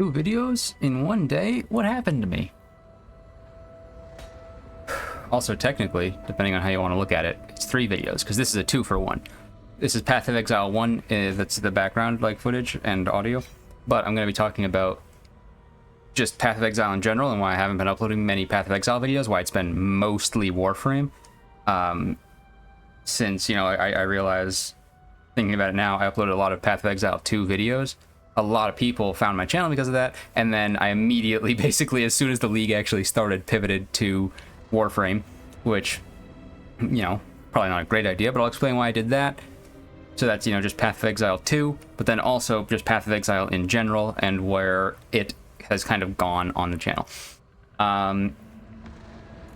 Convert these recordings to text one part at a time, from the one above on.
2 videos in one day? What happened to me? Also, technically, depending on how you want to look at it, it's 3 videos, because this is a 2-for-1. This is Path of Exile 1, that's the background like footage and audio, but I'm going to be talking about just Path of Exile in general and why I haven't been uploading many Path of Exile videos, why it's been mostly Warframe. Since, you know, I realize, thinking about it now, I uploaded a lot of Path of Exile 2 videos. A lot of people found my channel because of that, and then I immediately, basically, as soon as the League actually started, pivoted to Warframe, which, you know, probably not a great idea, but I'll explain why I did that. So that's, you know, just Path of Exile 2, but then also just Path of Exile in general, and where it has kind of gone on the channel.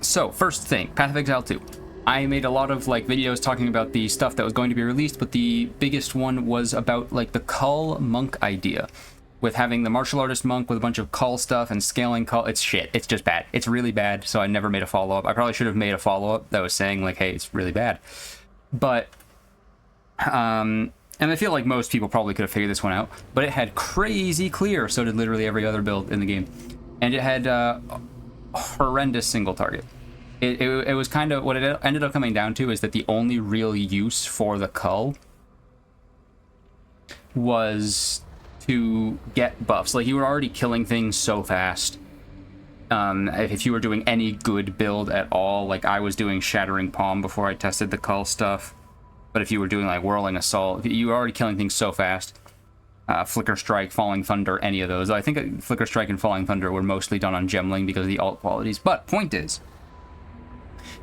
So, first thing, Path of Exile 2. I made a lot of, like, videos talking about the stuff that was going to be released, but the biggest one was about, like, the Cull monk idea. With having the martial artist monk with a bunch of Cull stuff and scaling Cull. It's shit. It's just bad. It's really bad, so I never made a follow-up. I probably should have made a follow-up that was saying, like, hey, it's really bad. But, and I feel like most people probably could have figured this one out, but it had crazy clear, so did literally every other build in the game. And it had horrendous single target. It was kind of, what it ended up coming down to is that the only real use for the Cull was to get buffs. Like, you were already killing things so fast. If you were doing any good build at all, like I was doing Shattering Palm before I tested the Cull stuff. But if you were doing like Whirling Assault, you were already killing things so fast. Flicker Strike, Falling Thunder, any of those. I think Flicker Strike and Falling Thunder were mostly done on Gemling because of the alt qualities. But point is,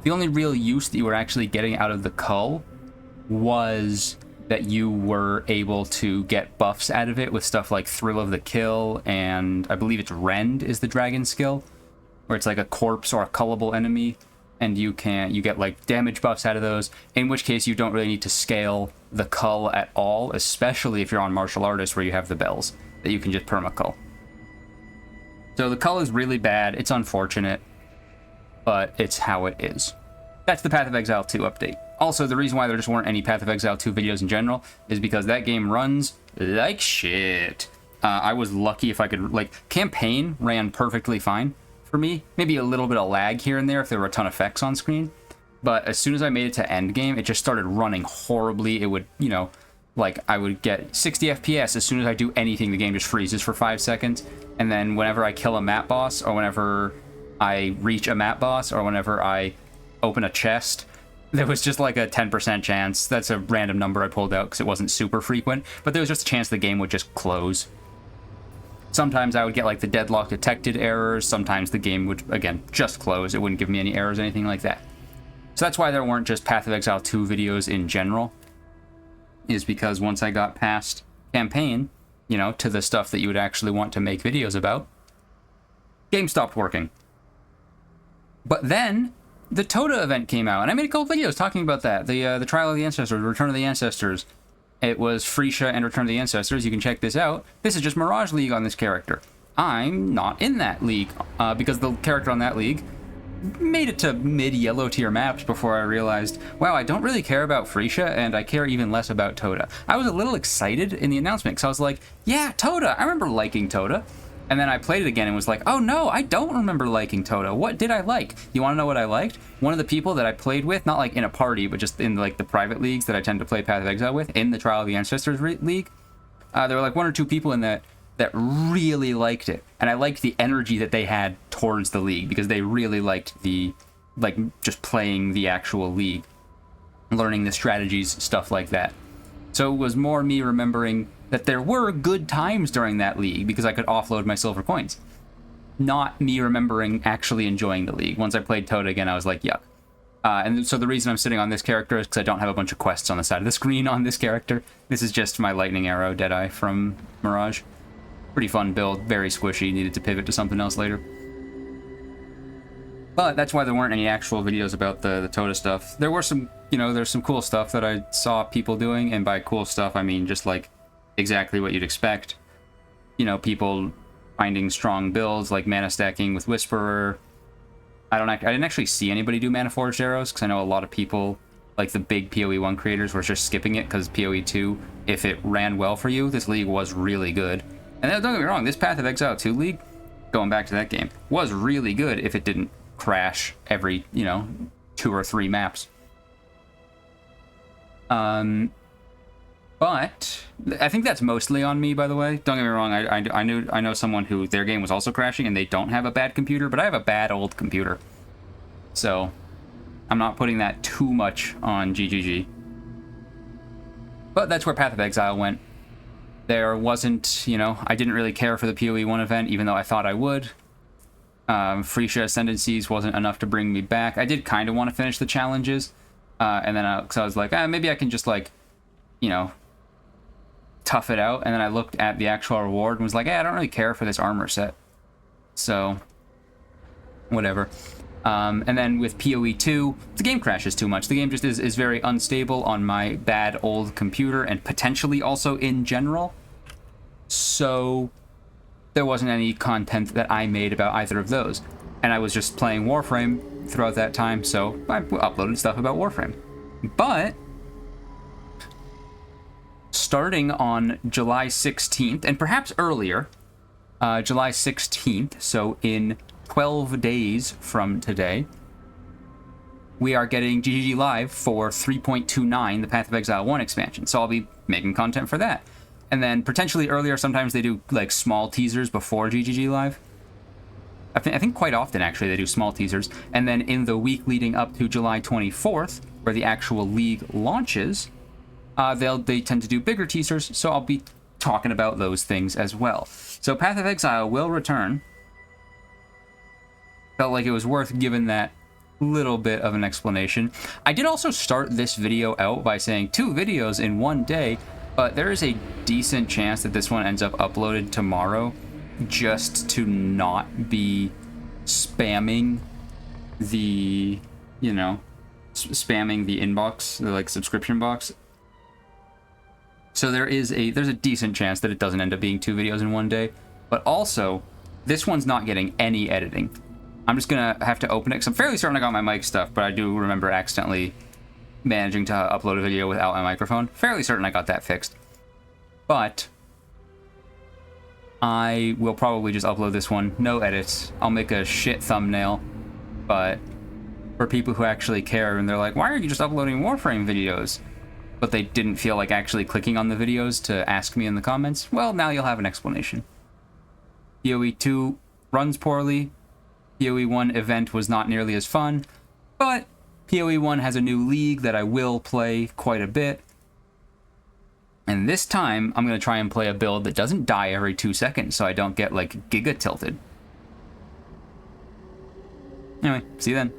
the only real use that you were actually getting out of the Cull was that you were able to get buffs out of it with stuff like Thrill of the Kill, and I believe it's Rend is the dragon skill, where it's like a corpse or a cullable enemy, and you get like damage buffs out of those, in which case you don't really need to scale the Cull at all, especially if you're on Martial Artist where you have the bells, that you can just perma-cull. So the Cull is really bad, it's unfortunate, but it's how it is. That's the Path of Exile 2 update. Also, the reason why there just weren't any Path of Exile 2 videos in general is because that game runs like shit. I was lucky if I could, like, campaign ran perfectly fine for me. Maybe a little bit of lag here and there if there were a ton of effects on screen. But as soon as I made it to endgame, it just started running horribly. It would, you know, like, I would get 60 FPS as soon as I do anything, the game just freezes for 5 seconds. And then whenever I kill a map boss, or whenever I reach a map boss, or whenever I open a chest, there was just like a 10% chance. That's a random number I pulled out because it wasn't super frequent, but there was just a chance the game would just close. Sometimes I would get like the deadlock detected errors. Sometimes the game would, again, just close. It wouldn't give me any errors, anything like that. So that's why there weren't just Path of Exile 2 videos in general, is because once I got past campaign, you know, to the stuff that you would actually want to make videos about, game stopped working. But then the Toda event came out, and I made a couple videos talking about that. The Trial of the Ancestors, Return of the Ancestors. It was Freesia and Return of the Ancestors. You can check this out. This is just Mirage League on this character. I'm not in that league, because the character on that league made it to mid-yellow tier maps before I realized, wow, I don't really care about Freesia, and I care even less about Toda. I was a little excited in the announcement, because I was like, yeah, Toda! I remember liking Toda. And then I played it again and was like, oh no, I don't remember liking Toda. What did I like? You want to know what I liked? One of the people that I played with, not like in a party, but just in like the private leagues that I tend to play Path of Exile with, in the Trial of the Ancestors League, there were like 1 or 2 people in that really liked it. And I liked the energy that they had towards the league, because they really liked the, like, just playing the actual league, learning the strategies, stuff like that. So it was more me remembering that there were good times during that league because I could offload my silver coins. Not me remembering actually enjoying the league. Once I played Toda again, I was like, yuck. And so the reason I'm sitting on this character is because I don't have a bunch of quests on the side of the screen on this character. This is just my Lightning Arrow Deadeye from Mirage. Pretty fun build, very squishy, needed to pivot to something else later. But that's why there weren't any actual videos about the Toda stuff. There were some, you know, there's some cool stuff that I saw people doing, and by cool stuff, I mean just like exactly what you'd expect. You know, people finding strong builds like mana stacking with Whisperer. I didn't actually see anybody do mana forged arrows, because I know a lot of people, like the big PoE 1 creators, were just skipping it because PoE 2, if it ran well for you, this league was really good. And then, don't get me wrong, this Path of Exile 2 League, going back to that game, was really good if it didn't crash every, 2 or 3 maps. But I think that's mostly on me, by the way. Don't get me wrong, I know someone who their game was also crashing and they don't have a bad computer, but I have a bad old computer. So I'm not putting that too much on GGG. But that's where Path of Exile went. There wasn't, I didn't really care for the PoE 1 event, even though I thought I would. Freesia Ascendancies wasn't enough to bring me back. I did kind of want to finish the challenges. And then so I was like, maybe I can just, like, tough it out. And then I looked at the actual reward and was like, I don't really care for this armor set. So, whatever. And then with PoE 2, the game crashes too much. The game just is very unstable on my bad old computer and potentially also in general. So there wasn't any content that I made about either of those. And I was just playing Warframe throughout that time, so I uploaded stuff about Warframe. But starting on July 16th, and perhaps earlier, July 16th, so in 12 days from today, we are getting GGG Live for 3.29, the Path of Exile 1 expansion. So I'll be making content for that. And then potentially earlier, sometimes they do like small teasers before GGG Live. I think quite often, actually, they do small teasers. And then in the week leading up to July 24th, where the actual league launches, they tend to do bigger teasers, so I'll be talking about those things as well. So Path of Exile will return. Felt like it was worth giving that little bit of an explanation. I did also start this video out by saying 2 videos in one day, but there is a decent chance that this one ends up uploaded tomorrow, just to not be spamming the, spamming the inbox, the like subscription box. So there's a decent chance that it doesn't end up being 2 videos in one day, but also this one's not getting any editing. I'm just gonna have to open it because I'm fairly certain I got my mic stuff, but I do remember accidentally managing to upload a video without my microphone. Fairly certain I got that fixed. But I will probably just upload this one, no edits. I'll make a shit thumbnail, but for people who actually care and they're like, why are you just uploading Warframe videos? But they didn't feel like actually clicking on the videos to ask me in the comments, well, now you'll have an explanation. PoE 2 runs poorly. PoE 1 event was not nearly as fun, but PoE 1 has a new league that I will play quite a bit. And this time, I'm going to try and play a build that doesn't die every 2 seconds, so I don't get, like, giga tilted. Anyway, see you then.